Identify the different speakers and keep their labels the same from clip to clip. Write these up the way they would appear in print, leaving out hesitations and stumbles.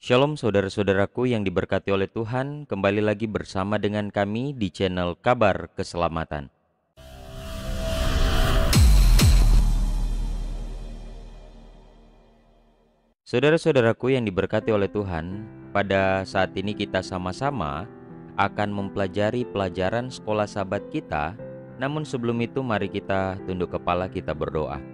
Speaker 1: Shalom saudara-saudaraku yang diberkati oleh Tuhan, kembali lagi bersama dengan kami di channel Kabar Keselamatan. Saudara-saudaraku yang diberkati oleh Tuhan, pada saat ini kita sama-sama akan mempelajari pelajaran sekolah sahabat kita. Namun sebelum itu mari kita tunduk kepala, kita berdoa.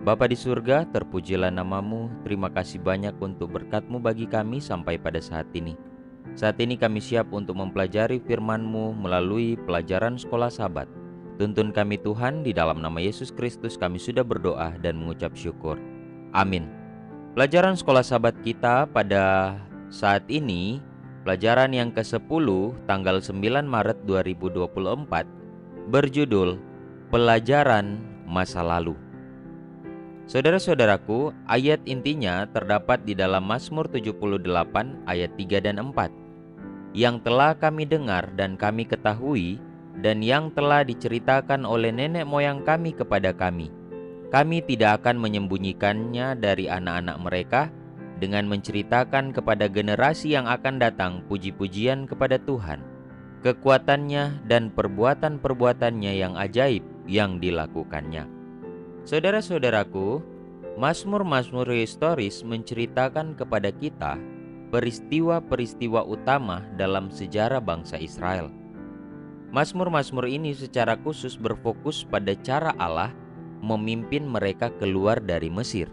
Speaker 1: Bapa di surga, terpujilah namamu. Terima kasih banyak untuk berkat-Mu bagi kami sampai pada saat ini. Saat ini kami siap untuk mempelajari firman-Mu melalui pelajaran sekolah sahabat. Tuntun kami Tuhan, di dalam nama Yesus Kristus kami sudah berdoa dan mengucap syukur. Amin. Pelajaran sekolah sahabat kita pada saat ini, pelajaran yang ke-10 tanggal 9 Maret 2024, berjudul Pelajaran Masa Lalu. Saudara-saudaraku, ayat intinya terdapat di dalam Mazmur 78 ayat 3 dan 4. Yang telah kami dengar dan kami ketahui, dan yang telah diceritakan oleh nenek moyang kami kepada kami. Kami tidak akan menyembunyikannya dari anak-anak mereka, dengan menceritakan kepada generasi yang akan datang puji-pujian kepada Tuhan, kekuatannya dan perbuatan-perbuatannya yang ajaib yang dilakukannya. Saudara-saudaraku, Mazmur-mazmur historis menceritakan kepada kita peristiwa-peristiwa utama dalam sejarah bangsa Israel. Mazmur-mazmur ini secara khusus berfokus pada cara Allah memimpin mereka keluar dari Mesir.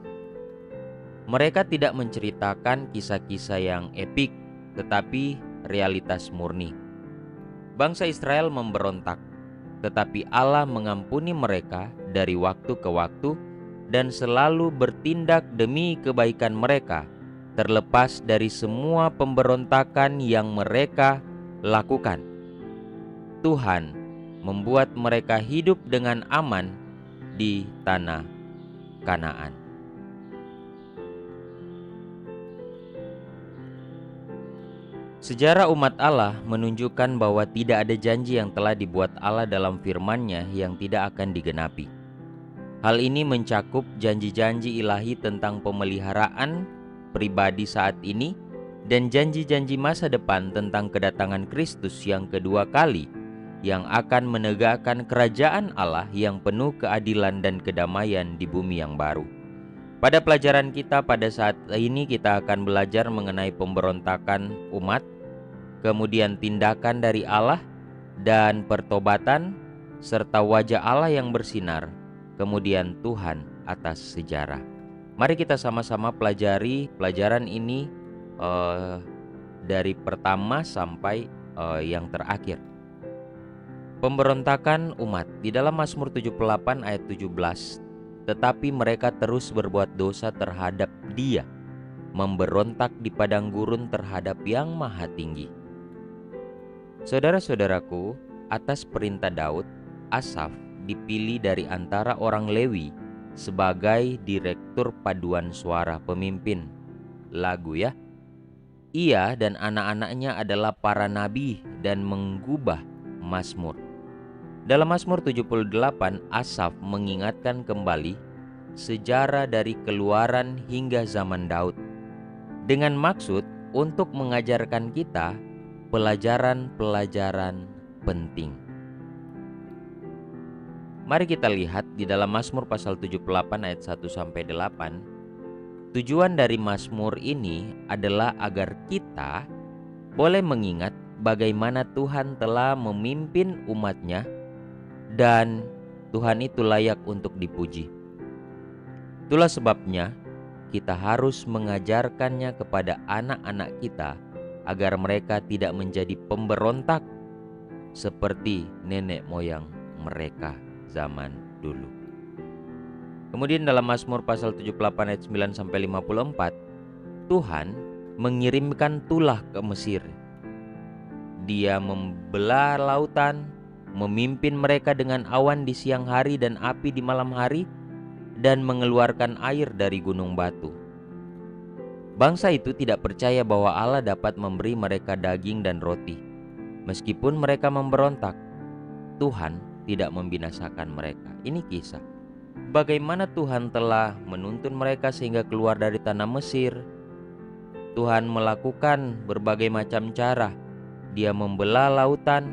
Speaker 1: Mereka tidak menceritakan kisah-kisah yang epik, tetapi realitas murni. Bangsa Israel memberontak, tetapi Allah mengampuni mereka dari waktu ke waktu dan selalu bertindak demi kebaikan mereka, terlepas dari semua pemberontakan yang mereka lakukan. Tuhan membuat mereka hidup dengan aman di tanah Kanaan. Sejarah umat Allah menunjukkan bahwa tidak ada janji yang telah dibuat Allah dalam firman-Nya yang tidak akan digenapi. Hal ini mencakup janji-janji ilahi tentang pemeliharaan pribadi saat ini dan janji-janji masa depan tentang kedatangan Kristus yang kedua kali, yang akan menegakkan kerajaan Allah yang penuh keadilan dan kedamaian di bumi yang baru. Pada pelajaran kita pada saat ini kita akan belajar mengenai pemberontakan umat, kemudian tindakan dari Allah dan pertobatan, serta wajah Allah yang bersinar, kemudian Tuhan atas sejarah. Mari kita sama-sama pelajari pelajaran ini dari pertama sampai yang terakhir. Pemberontakan umat di dalam Mazmur 78 ayat 17. Tetapi mereka terus berbuat dosa terhadap Dia, memberontak di padang gurun terhadap Yang Maha Tinggi. Saudara-saudaraku, atas perintah Daud, Asaf dipilih dari antara orang Lewi sebagai direktur paduan suara pemimpin lagu ya. Ia dan anak-anaknya adalah para nabi dan menggubah Mazmur. Dalam Mazmur 78, Asaf mengingatkan kembali sejarah dari keluaran hingga zaman Daud, dengan maksud untuk mengajarkan kita pelajaran-pelajaran penting. Mari kita lihat di dalam Mazmur pasal 78 ayat 1-8. Tujuan dari Mazmur ini adalah agar kita boleh mengingat bagaimana Tuhan telah memimpin umat-Nya, dan Tuhan itu layak untuk dipuji. Itulah sebabnya kita harus mengajarkannya kepada anak-anak kita agar mereka tidak menjadi pemberontak seperti nenek moyang mereka zaman dulu. Kemudian dalam Mazmur pasal 78 ayat 9-54, Tuhan mengirimkan tulah ke Mesir. Dia membelah lautan, memimpin mereka dengan awan di siang hari dan api di malam hari, dan mengeluarkan air dari gunung batu. Bangsa itu tidak percaya bahwa Allah dapat memberi mereka daging dan roti. Meskipun mereka memberontak, Tuhan tidak membinasakan mereka. Ini kisah bagaimana Tuhan telah menuntun mereka sehingga keluar dari tanah Mesir. Tuhan melakukan berbagai macam cara. Dia membelah lautan,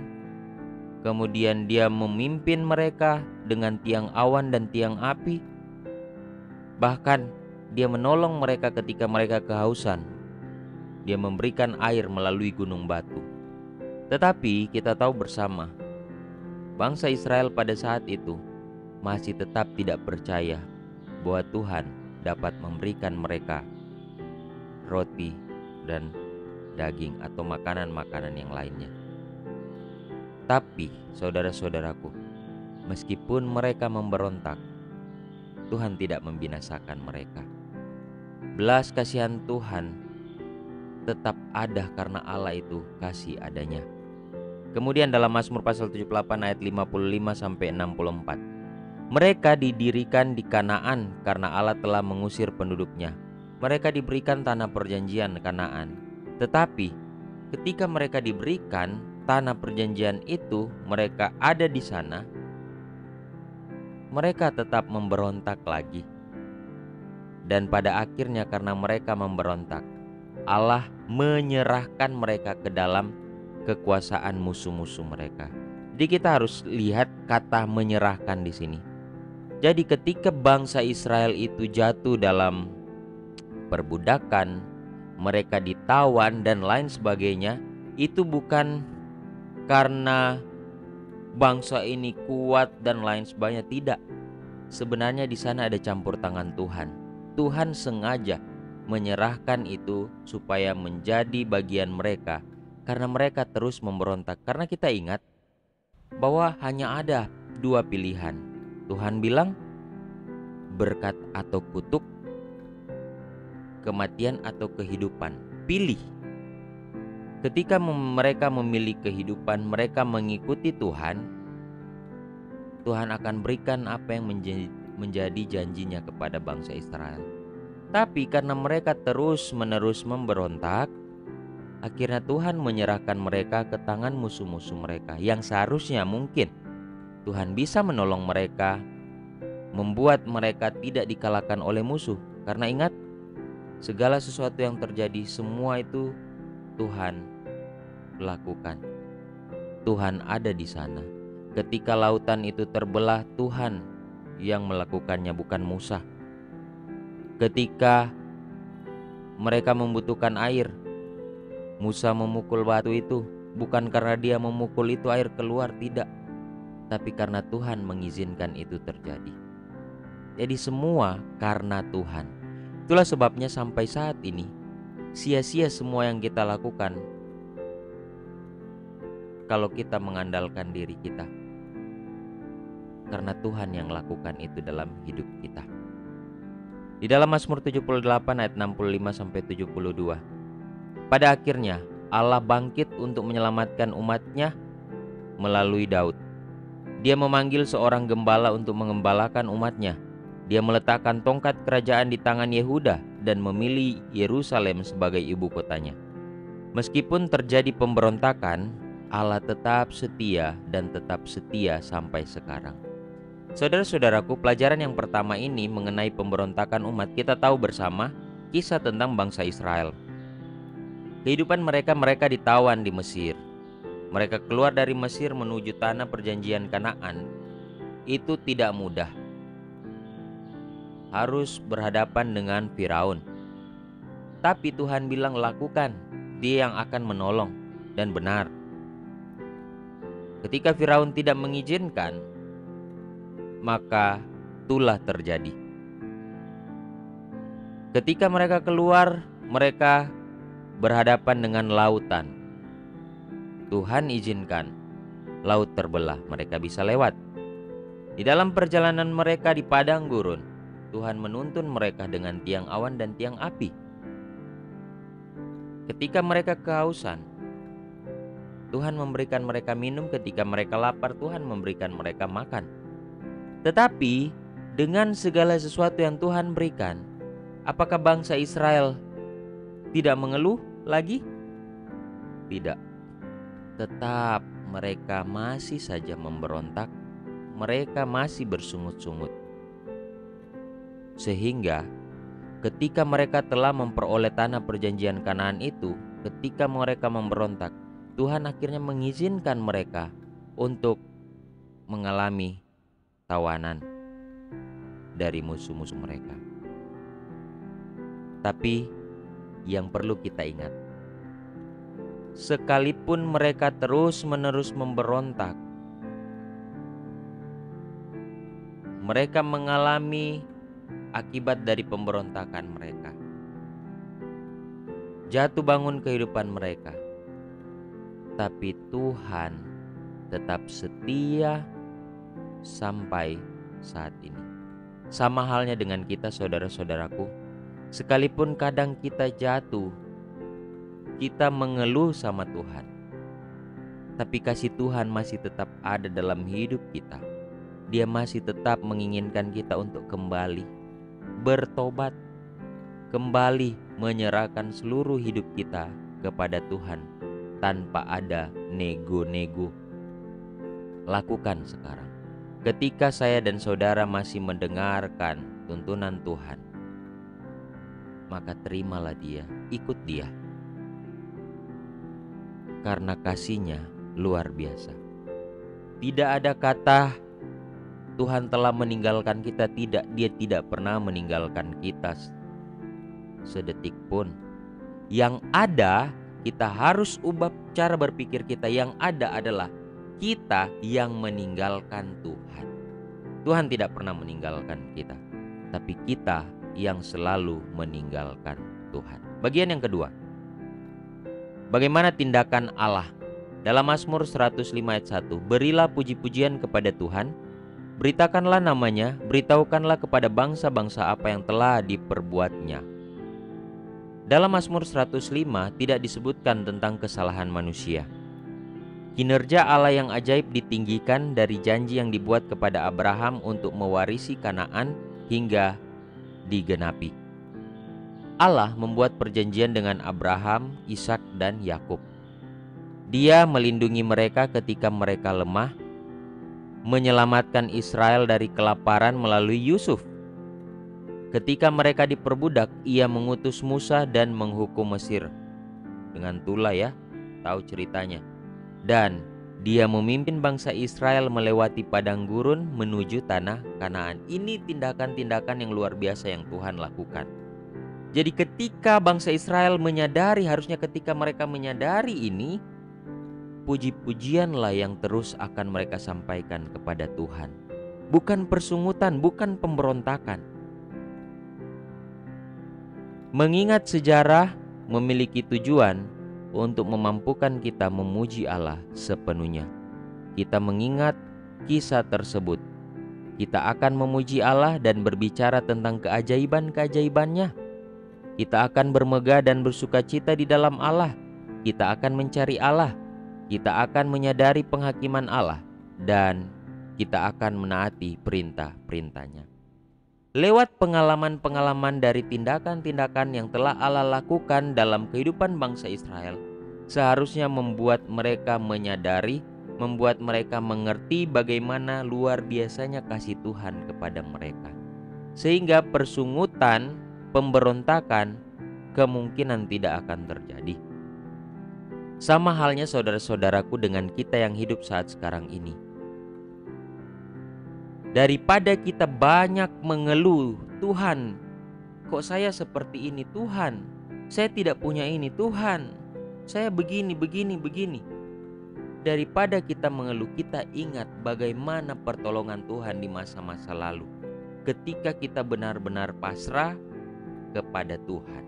Speaker 1: kemudian dia memimpin mereka dengan tiang awan dan tiang api. Bahkan dia menolong mereka ketika mereka kehausan. Dia memberikan air melalui gunung batu. Tetapi kita tahu bersama, bangsa Israel pada saat itu masih tetap tidak percaya bahwa Tuhan dapat memberikan mereka roti dan daging atau makanan-makanan yang lainnya. Tapi saudara-saudaraku, meskipun mereka memberontak, Tuhan tidak membinasakan mereka. Belas kasihan Tuhan tetap ada karena Allah itu kasih adanya. Kemudian dalam Mazmur pasal 78 ayat 55 sampai 64. Mereka didirikan di Kanaan karena Allah telah mengusir penduduknya. Mereka diberikan tanah perjanjian Kanaan. Tetapi ketika mereka diberikan tanah perjanjian itu, mereka ada di sana, mereka tetap memberontak lagi. Dan pada akhirnya karena mereka memberontak, Allah menyerahkan mereka ke dalam kekuasaan musuh-musuh mereka. Jadi kita harus lihat kata menyerahkan di sini. Jadi ketika bangsa Israel itu jatuh dalam perbudakan, mereka ditawan dan lain sebagainya, itu bukan karena bangsa ini kuat dan lain sebagainya, tidak. Sebenarnya di sana ada campur tangan Tuhan. Tuhan sengaja menyerahkan itu supaya menjadi bagian mereka, karena mereka terus memberontak. Karena kita ingat bahwa hanya ada dua pilihan. Tuhan bilang berkat atau kutuk, kematian atau kehidupan. Pilih. Ketika mereka memilih kehidupan, mereka mengikuti Tuhan, Tuhan akan berikan apa yang menjadi janjinya kepada bangsa Israel. Tapi karena mereka terus-menerus memberontak, akhirnya Tuhan menyerahkan mereka ke tangan musuh-musuh mereka. Yang seharusnya mungkin Tuhan bisa menolong mereka, membuat mereka tidak dikalahkan oleh musuh. Karena ingat, segala sesuatu yang terjadi semua itu Tuhan lakukan. Tuhan ada di sana. Ketika lautan itu terbelah, Tuhan yang melakukannya, bukan Musa. Ketika mereka membutuhkan air, Musa memukul batu itu, bukan karena dia memukul itu air keluar, tidak, tapi karena Tuhan mengizinkan itu terjadi. Jadi semua karena Tuhan. Itulah sebabnya sampai saat ini sia-sia semua yang kita lakukan kalau kita mengandalkan diri kita, karena Tuhan yang lakukan itu dalam hidup kita. Di dalam Mazmur 78 ayat 65 sampai 72. Pada akhirnya Allah bangkit untuk menyelamatkan umatnya melalui Daud. Dia memanggil seorang gembala untuk mengembalakan umatnya. Dia meletakkan tongkat kerajaan di tangan Yehuda dan memilih Yerusalem sebagai ibu kotanya. Meskipun terjadi pemberontakan, Allah tetap setia dan tetap setia sampai sekarang. Saudara-saudaraku, pelajaran yang pertama ini mengenai pemberontakan umat, kita tahu bersama kisah tentang bangsa Israel. Kehidupan mereka ditawan di Mesir. Mereka keluar dari Mesir menuju tanah perjanjian Kanaan. Itu tidak mudah. Harus berhadapan dengan Firaun. Tapi Tuhan bilang lakukan, Dia yang akan menolong. Dan benar, ketika Firaun tidak mengizinkan, maka itulah terjadi. Ketika mereka keluar, mereka berhadapan dengan lautan. Tuhan izinkan laut terbelah, mereka bisa lewat. Di dalam perjalanan mereka di padang gurun, Tuhan menuntun mereka dengan tiang awan dan tiang api. Ketika mereka kehausan, Tuhan memberikan mereka minum. Ketika mereka lapar, Tuhan memberikan mereka makan. Tetapi dengan segala sesuatu yang Tuhan berikan, apakah bangsa Israel tidak mengeluh lagi? Tidak. Tetap mereka masih saja memberontak. Mereka masih bersungut-sungut. Sehingga ketika mereka telah memperoleh tanah perjanjian Kanaan itu, ketika mereka memberontak, Tuhan akhirnya mengizinkan mereka untuk mengalami tawanan dari musuh-musuh mereka. Tapi yang perlu kita ingat, sekalipun mereka terus-menerus memberontak, mereka mengalami akibat dari pemberontakan mereka, jatuh bangun kehidupan mereka, tapi Tuhan tetap setia sampai saat ini. Sama halnya dengan kita, saudara-saudaraku, sekalipun kadang kita jatuh, kita mengeluh sama Tuhan, tapi kasih Tuhan masih tetap ada dalam hidup kita. Dia masih tetap menginginkan kita untuk kembali bertobat, kembali menyerahkan seluruh hidup kita kepada Tuhan tanpa ada nego-nego. Lakukan sekarang. Ketika saya dan saudara masih mendengarkan tuntunan Tuhan, maka terimalah dia, ikut dia. Karena kasih-Nya luar biasa. Tidak ada kata Tuhan telah meninggalkan kita, tidak. Dia tidak pernah meninggalkan kita sedetik pun. Yang ada, kita harus ubah cara berpikir kita. Yang ada adalah kita yang meninggalkan Tuhan. Tuhan tidak pernah meninggalkan kita, tapi kita yang selalu meninggalkan Tuhan. Bagian yang kedua, bagaimana tindakan Allah? Dalam Mazmur 105 ayat 1, berilah puji-pujian kepada Tuhan, beritakanlah namanya, beritahukanlah kepada bangsa-bangsa apa yang telah diperbuatnya. Dalam Mazmur 105 tidak disebutkan tentang kesalahan manusia. Kinerja Allah yang ajaib ditinggikan dari janji yang dibuat kepada Abraham untuk mewarisi Kanaan hingga digenapi. Allah membuat perjanjian dengan Abraham, Ishak, dan Yakub. Dia melindungi mereka ketika mereka lemah, menyelamatkan Israel dari kelaparan melalui Yusuf. Ketika mereka diperbudak, Ia mengutus Musa dan menghukum Mesir. Dengan Tula ya, tahu ceritanya. Dan Dia memimpin bangsa Israel melewati padang gurun menuju tanah Kanaan. Ini tindakan-tindakan yang luar biasa yang Tuhan lakukan. Jadi ketika bangsa Israel menyadari, harusnya ketika mereka menyadari ini, puji-pujianlah yang terus akan mereka sampaikan kepada Tuhan. Bukan persungutan, bukan pemberontakan. Mengingat sejarah memiliki tujuan untuk memampukan kita memuji Allah sepenuhnya. Kita mengingat kisah tersebut, kita akan memuji Allah dan berbicara tentang keajaiban-keajaibannya. Kita akan bermegah dan bersukacita di dalam Allah. Kita akan mencari Allah. Kita akan menyadari penghakiman Allah. Dan kita akan menaati perintah-perintahnya. Lewat pengalaman-pengalaman dari tindakan-tindakan yang telah Allah lakukan dalam kehidupan bangsa Israel, seharusnya membuat mereka menyadari, membuat mereka mengerti bagaimana luar biasanya kasih Tuhan kepada mereka. Sehingga persungutan, pemberontakan kemungkinan tidak akan terjadi. Sama halnya saudara-saudaraku dengan kita yang hidup saat sekarang ini. Daripada kita banyak mengeluh, Tuhan, kok saya seperti ini Tuhan? Saya tidak punya ini Tuhan. Saya begini. Daripada kita mengeluh, kita ingat bagaimana pertolongan Tuhan di masa-masa lalu. Ketika kita benar-benar pasrah kepada Tuhan.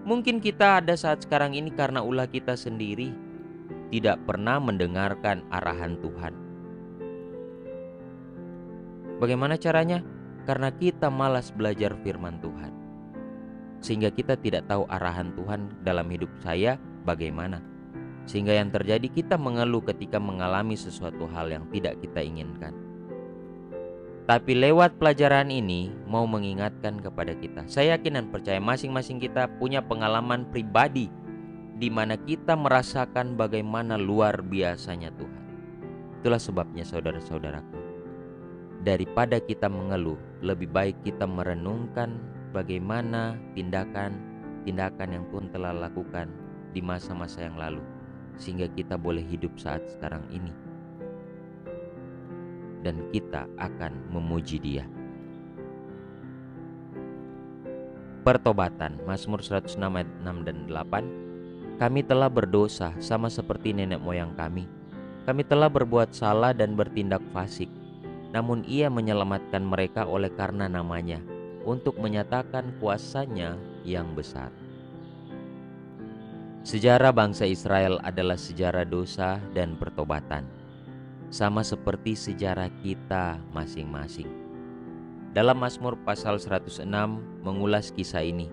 Speaker 1: Mungkin kita ada saat sekarang ini karena ulah kita sendiri, tidak pernah mendengarkan arahan Tuhan. Bagaimana caranya? Karena kita malas belajar firman Tuhan. Sehingga kita tidak tahu arahan Tuhan dalam hidup saya bagaimana. Sehingga yang terjadi kita mengeluh ketika mengalami sesuatu hal yang tidak kita inginkan. Tapi lewat pelajaran ini mau mengingatkan kepada kita. Saya yakin dan percaya masing-masing kita punya pengalaman pribadi di mana kita merasakan bagaimana luar biasanya Tuhan. Itulah sebabnya saudara-saudaraku, daripada kita mengeluh, lebih baik kita merenungkan bagaimana tindakan yang Tuhan telah lakukan di masa-masa yang lalu, sehingga kita boleh hidup saat sekarang ini, dan kita akan memuji Dia. Pertobatan, Mazmur 106 ayat 6 dan 8. Kami telah berdosa sama seperti nenek moyang kami. Kami telah berbuat salah dan bertindak fasik. Namun Ia menyelamatkan mereka oleh karena namanya, untuk menyatakan kuasa-Nya yang besar. Sejarah bangsa Israel adalah sejarah dosa dan pertobatan, sama seperti sejarah kita masing-masing. Dalam Mazmur pasal 106 mengulas kisah ini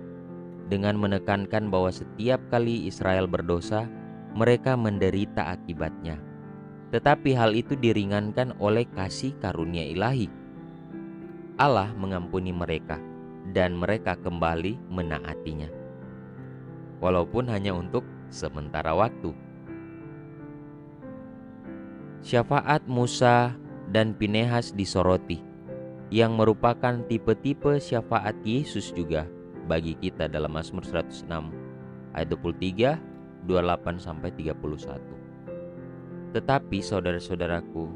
Speaker 1: dengan menekankan bahwa setiap kali Israel berdosa, mereka menderita akibatnya. Tetapi hal itu diringankan oleh kasih karunia ilahi. Allah mengampuni mereka dan mereka kembali menaatinya, walaupun hanya untuk sementara waktu. Syafaat Musa dan Pinehas disoroti, yang merupakan tipe-tipe syafaat Yesus juga bagi kita dalam Mazmur 106 ayat 23, 28 sampai 31. Tetapi saudara-saudaraku,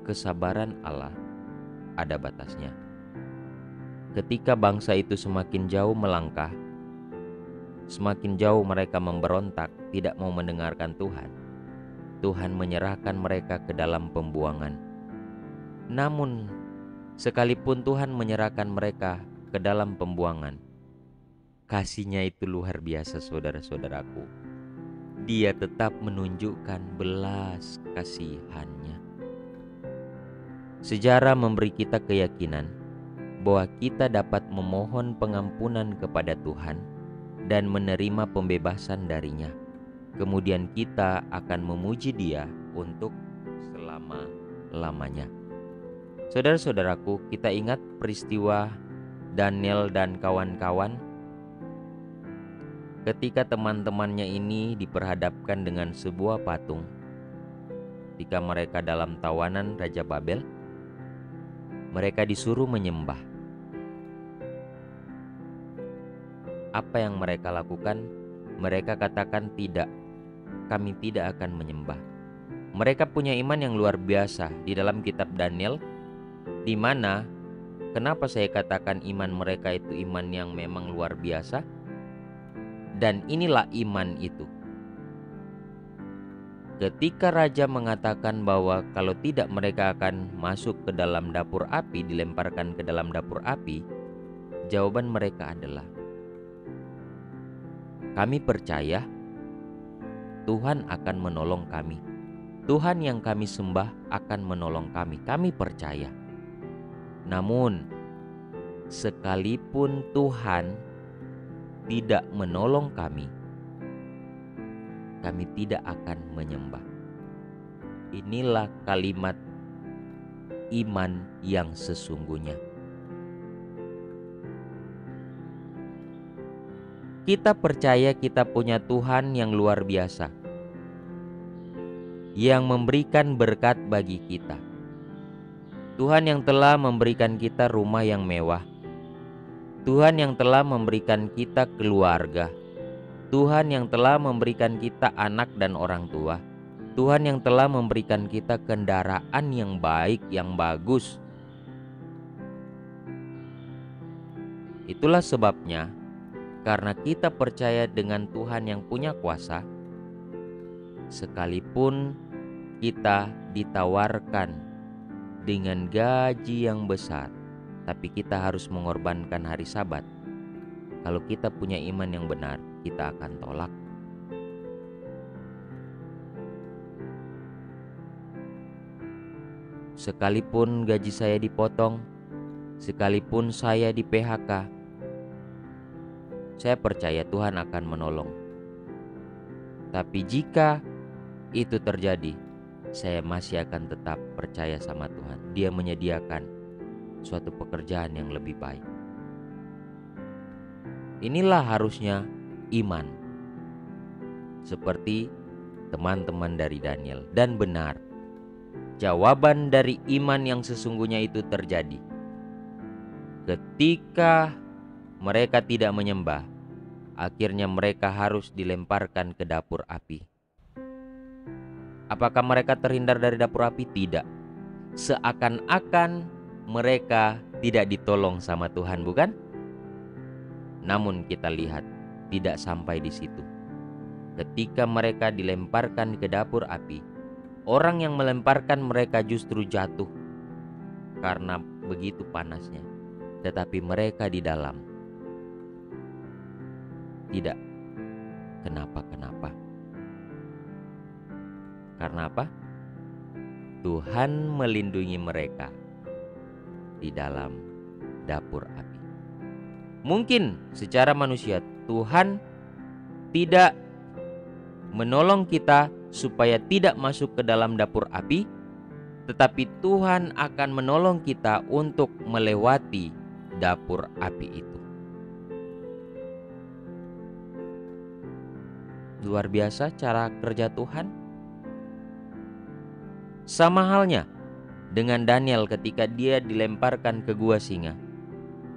Speaker 1: kesabaran Allah ada batasnya. Ketika bangsa itu semakin jauh melangkah, semakin jauh mereka memberontak, tidak mau mendengarkan Tuhan, Tuhan menyerahkan mereka ke dalam pembuangan. Namun sekalipun Tuhan menyerahkan mereka ke dalam pembuangan, kasih-Nya itu luar biasa, saudara-saudaraku. Dia tetap menunjukkan belas kasihan-Nya. Sejarah memberi kita keyakinan bahwa kita dapat memohon pengampunan kepada Tuhan dan menerima pembebasan dari-Nya. Kemudian kita akan memuji Dia untuk selama-lamanya. Saudara-saudaraku, kita ingat peristiwa Daniel dan kawan-kawan ketika teman-temannya ini diperhadapkan dengan sebuah patung ketika mereka dalam tawanan Raja Babel. Mereka disuruh menyembah. Apa yang mereka lakukan? Mereka katakan, tidak, kami tidak akan menyembah. Mereka punya iman yang luar biasa di dalam kitab Daniel, di mana kenapa saya katakan iman mereka itu iman yang memang luar biasa? Dan inilah iman itu. Ketika raja mengatakan bahwa kalau tidak mereka akan masuk ke dalam dapur api, dilemparkan ke dalam dapur api, jawaban mereka adalah, kami percaya Tuhan akan menolong kami. Tuhan yang kami sembah akan menolong kami. Kami percaya. Namun, sekalipun Tuhan tidak menolong kami tidak akan menyembah. Inilah kalimat iman yang sesungguhnya. Kita percaya kita punya Tuhan yang luar biasa, yang memberikan berkat bagi kita. Tuhan yang telah memberikan kita rumah yang mewah. Tuhan yang telah memberikan kita keluarga. Tuhan yang telah memberikan kita anak dan orang tua. Tuhan yang telah memberikan kita kendaraan yang baik, yang bagus. Itulah sebabnya, karena kita percaya dengan Tuhan yang punya kuasa, sekalipun kita ditawarkan dengan gaji yang besar, tapi kita harus mengorbankan hari Sabat. Kalau kita punya iman yang benar, kita akan tolak. Sekalipun gaji saya dipotong, sekalipun saya di PHK, saya percaya Tuhan akan menolong. Tapi jika itu terjadi, saya masih akan tetap percaya sama Tuhan. Dia menyediakan suatu pekerjaan yang lebih baik. Inilah harusnya iman, seperti teman-teman dari Daniel. Dan benar, jawaban dari iman yang sesungguhnya itu terjadi ketika mereka tidak menyembah. Akhirnya mereka harus dilemparkan ke dapur api. Apakah mereka terhindar dari dapur api? Tidak. Seakan-akan mereka tidak ditolong sama Tuhan, bukan? Namun kita lihat tidak sampai di situ. Ketika mereka dilemparkan ke dapur api, orang yang melemparkan mereka justru jatuh karena begitu panasnya. Tetapi mereka di dalam tidak kenapa-kenapa. Karena apa? Tuhan melindungi mereka di dalam dapur api. Mungkin secara manusia Tuhan tidak menolong kita supaya tidak masuk ke dalam dapur api, tetapi Tuhan akan menolong kita untuk melewati dapur api itu. Luar biasa cara kerja Tuhan. Sama halnya dengan Daniel ketika dia dilemparkan ke gua singa.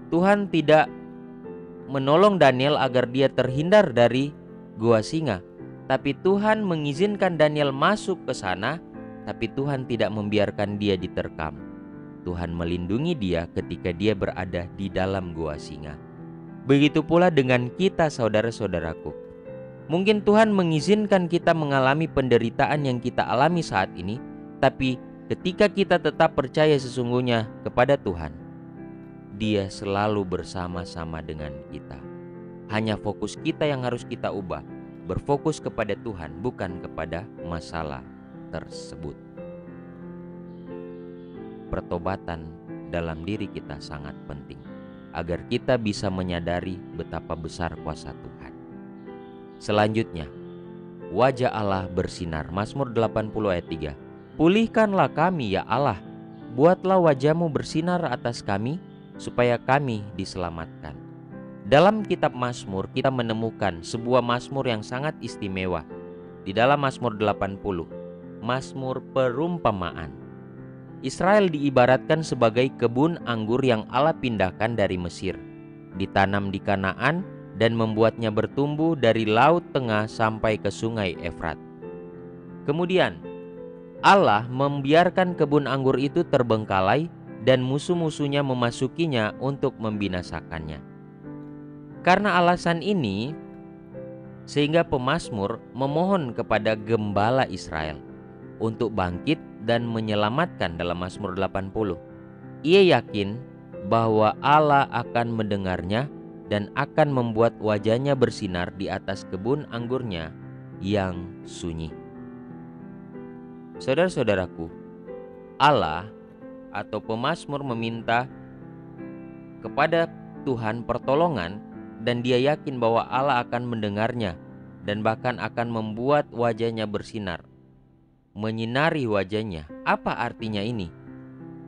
Speaker 1: Tuhan tidak menolong Daniel agar dia terhindar dari gua singa, tapi Tuhan mengizinkan Daniel masuk ke sana, tapi Tuhan tidak membiarkan dia diterkam. Tuhan melindungi dia ketika dia berada di dalam gua singa. Begitu pula dengan kita, saudara-saudaraku. Mungkin Tuhan mengizinkan kita mengalami penderitaan yang kita alami saat ini, tapi ketika kita tetap percaya sesungguhnya kepada Tuhan, Dia selalu bersama-sama dengan kita. Hanya fokus kita yang harus kita ubah, berfokus kepada Tuhan, bukan kepada masalah tersebut. Pertobatan dalam diri kita sangat penting, agar kita bisa menyadari betapa besar kuasa Tuhan. Selanjutnya, wajah Allah bersinar. Mazmur 80 ayat 3. Pulihkanlah kami ya Allah, buatlah wajahmu bersinar atas kami, supaya kami diselamatkan. Dalam kitab Mazmur kita menemukan sebuah Mazmur yang sangat istimewa. Di dalam Mazmur 80, Mazmur perumpamaan. Israel diibaratkan sebagai kebun anggur yang Allah pindahkan dari Mesir, ditanam di Kanaan dan membuatnya bertumbuh dari Laut Tengah sampai ke Sungai Efrat. Kemudian Allah membiarkan kebun anggur itu terbengkalai dan musuh-musuhnya memasukinya untuk membinasakannya. Karena alasan ini, sehingga pemazmur memohon kepada gembala Israel untuk bangkit dan menyelamatkan dalam Mazmur 80. Ia yakin bahwa Allah akan mendengarnya dan akan membuat wajahnya bersinar di atas kebun anggurnya yang sunyi. Saudara-saudaraku, Allah atau pemazmur meminta kepada Tuhan pertolongan, dan dia yakin bahwa Allah akan mendengarnya dan bahkan akan membuat wajahnya bersinar, menyinari wajahnya. Apa artinya ini?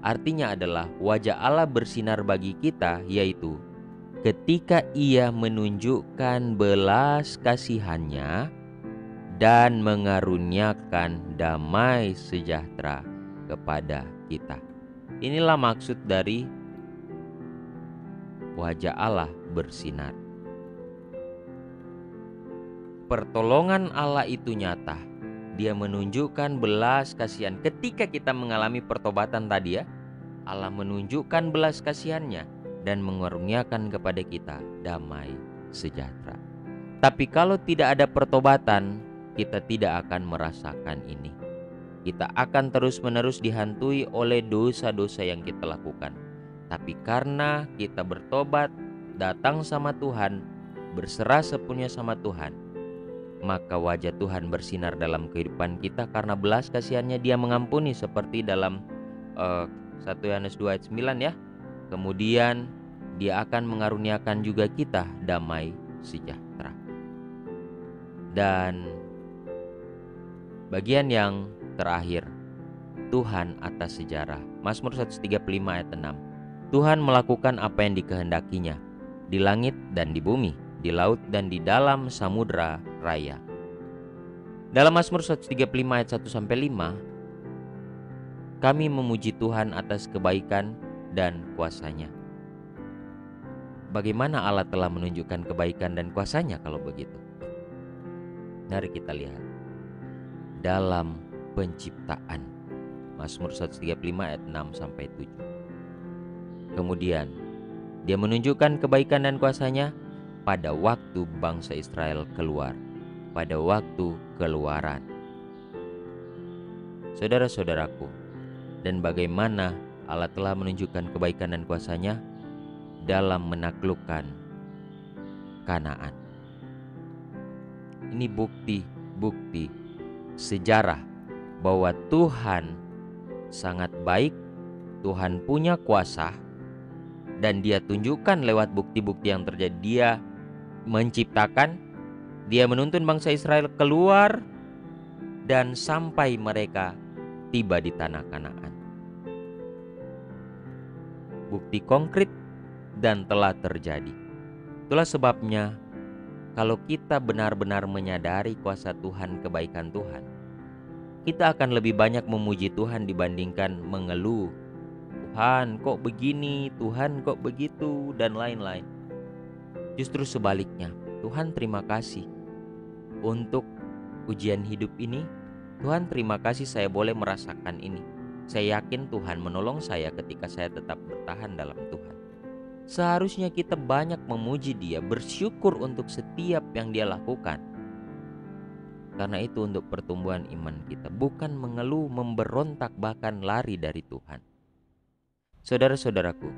Speaker 1: Artinya adalah wajah Allah bersinar bagi kita, yaitu ketika Ia menunjukkan belas kasihannya dan mengaruniakan damai sejahtera kepada kita. Inilah maksud dari wajah Allah bersinar. Pertolongan Allah itu nyata. Dia menunjukkan belas kasihan. Ketika kita mengalami pertobatan tadi ya, Allah menunjukkan belas kasihannya dan mengaruniakan kepada kita damai sejahtera. Tapi kalau tidak ada pertobatan, kita tidak akan merasakan ini. Kita akan terus-menerus dihantui oleh dosa-dosa yang kita lakukan. Tapi karena kita bertobat, datang sama Tuhan, berserah sepenuhnya sama Tuhan, maka wajah Tuhan bersinar dalam kehidupan kita karena belas kasihannya Dia mengampuni, seperti dalam 1 Yohanes 2 ayat 9 ya. Kemudian Dia akan mengaruniakan juga kita damai sejahtera. Dan bagian yang terakhir, Tuhan atas sejarah. Mazmur 135 ayat 6. Tuhan melakukan apa yang dikehendakinya, di langit dan di bumi, di laut dan di dalam samudra raya. Dalam Mazmur 135 ayat 1-5, kami memuji Tuhan atas kebaikan dan kuasa-Nya. bagaimana Allah telah menunjukkan kebaikan dan kuasa-Nya kalau begitu? Mari kita lihat. Dalam penciptaan. Mazmur 135 ayat 6-7. Kemudian, Dia menunjukkan kebaikan dan kuasa-Nya pada waktu bangsa Israel keluar. Pada waktu keluaran. Saudara-saudaraku, dan bagaimana Allah telah menunjukkan kebaikan dan kuasa-Nya dalam menaklukkan Kanaan. Ini bukti sejarah bahwa Tuhan sangat baik, Tuhan punya kuasa, dan Dia tunjukkan lewat bukti-bukti yang terjadi. Dia menciptakan, Dia menuntun bangsa Israel keluar dan sampai mereka tiba di tanah Kanaan. Bukti konkret dan telah terjadi. Itulah sebabnya kalau kita benar-benar menyadari kuasa Tuhan, kebaikan Tuhan, kita akan lebih banyak memuji Tuhan dibandingkan mengeluh. Tuhan kok begini, Tuhan kok begitu, dan lain-lain. Justru sebaliknya, Tuhan terima kasih untuk ujian hidup ini. Tuhan terima kasih saya boleh merasakan ini. Saya yakin Tuhan menolong saya ketika saya tetap bertahan dalam Tuhan. Seharusnya kita banyak memuji Dia, bersyukur untuk setiap yang Dia lakukan. Karena itu untuk pertumbuhan iman kita, bukan mengeluh, memberontak, bahkan lari dari Tuhan. Saudara-saudaraku,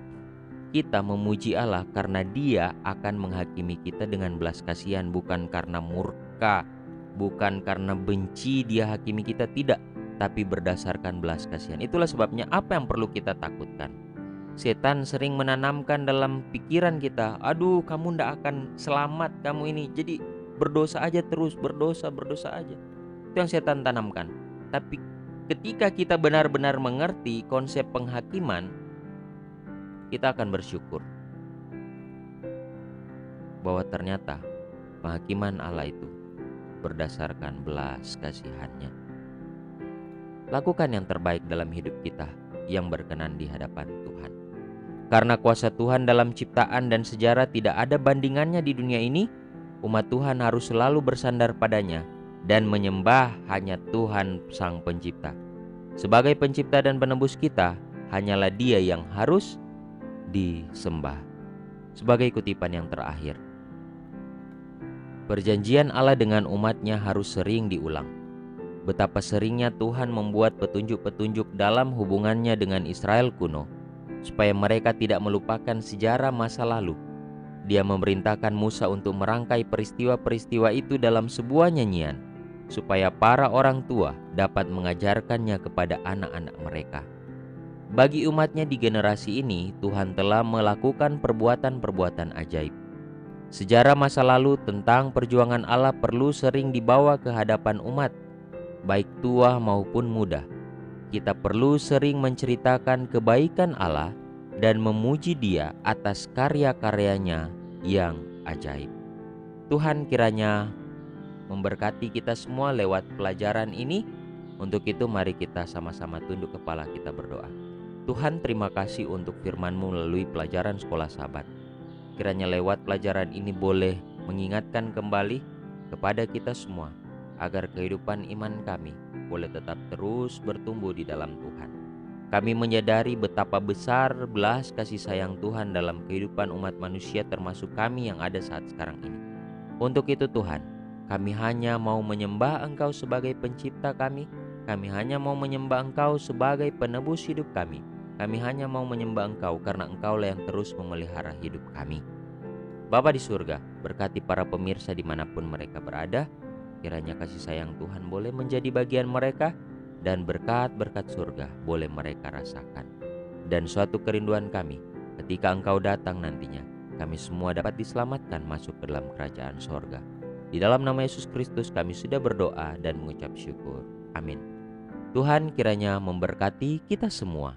Speaker 1: kita memuji Allah karena Dia akan menghakimi kita dengan belas kasihan, bukan karena murka, bukan karena benci Dia hakimi kita, tidak, tapi berdasarkan belas kasihan. Itulah sebabnya apa yang perlu kita takutkan. Setan sering menanamkan dalam pikiran kita, aduh kamu ndak akan selamat kamu ini, jadi berdosa aja terus, berdosa aja. Itu yang setan tanamkan. Tapi ketika kita benar-benar mengerti konsep penghakiman, kita akan bersyukur bahwa ternyata penghakiman Allah itu berdasarkan belas kasihan-Nya. Lakukan yang terbaik dalam hidup kita yang berkenan di hadapan Tuhan. Karena kuasa Tuhan dalam ciptaan dan sejarah tidak ada bandingannya di dunia ini, umat Tuhan harus selalu bersandar padanya dan menyembah hanya Tuhan Sang Pencipta. Sebagai pencipta dan penebus kita, hanyalah Dia yang harus disembah. Sebagai kutipan yang terakhir, perjanjian Allah dengan umatnya harus sering diulang. Betapa seringnya Tuhan membuat petunjuk-petunjuk dalam hubungannya dengan Israel kuno, supaya mereka tidak melupakan sejarah masa lalu. Dia memerintahkan Musa untuk merangkai peristiwa-peristiwa itu dalam sebuah nyanyian, supaya para orang tua dapat mengajarkannya kepada anak-anak mereka. Bagi umatnya di generasi ini, Tuhan telah melakukan perbuatan-perbuatan ajaib. Sejarah masa lalu tentang perjuangan Allah perlu sering dibawa ke hadapan umat, baik tua maupun muda. Kita perlu sering menceritakan kebaikan Allah dan memuji Dia atas karya-karyanya yang ajaib. Tuhan kiranya memberkati kita semua lewat pelajaran ini. Untuk itu mari kita sama-sama tunduk kepala, kita berdoa. Tuhan, terima kasih untuk firman-Mu melalui pelajaran Sekolah Sabat. Kiranya lewat pelajaran ini boleh mengingatkan kembali kepada kita semua, agar kehidupan iman kami boleh tetap terus bertumbuh di dalam Tuhan. Kami menyadari betapa besar belas kasih sayang Tuhan dalam kehidupan umat manusia, termasuk kami yang ada saat sekarang ini. Untuk itu Tuhan, kami hanya mau menyembah Engkau sebagai pencipta kami. Kami hanya mau menyembah Engkau sebagai penebus hidup kami. Kami hanya mau menyembah Engkau karena Engkaulah yang terus memelihara hidup kami. Bapa di surga, berkati para pemirsa dimanapun mereka berada. Kiranya kasih sayang Tuhan boleh menjadi bagian mereka, dan berkat-berkat surga boleh mereka rasakan. Dan suatu kerinduan kami, ketika Engkau datang nantinya, kami semua dapat diselamatkan masuk ke dalam kerajaan sorga. Di dalam nama Yesus Kristus kami sudah berdoa dan mengucap syukur. Amin. Tuhan kiranya memberkati kita semua.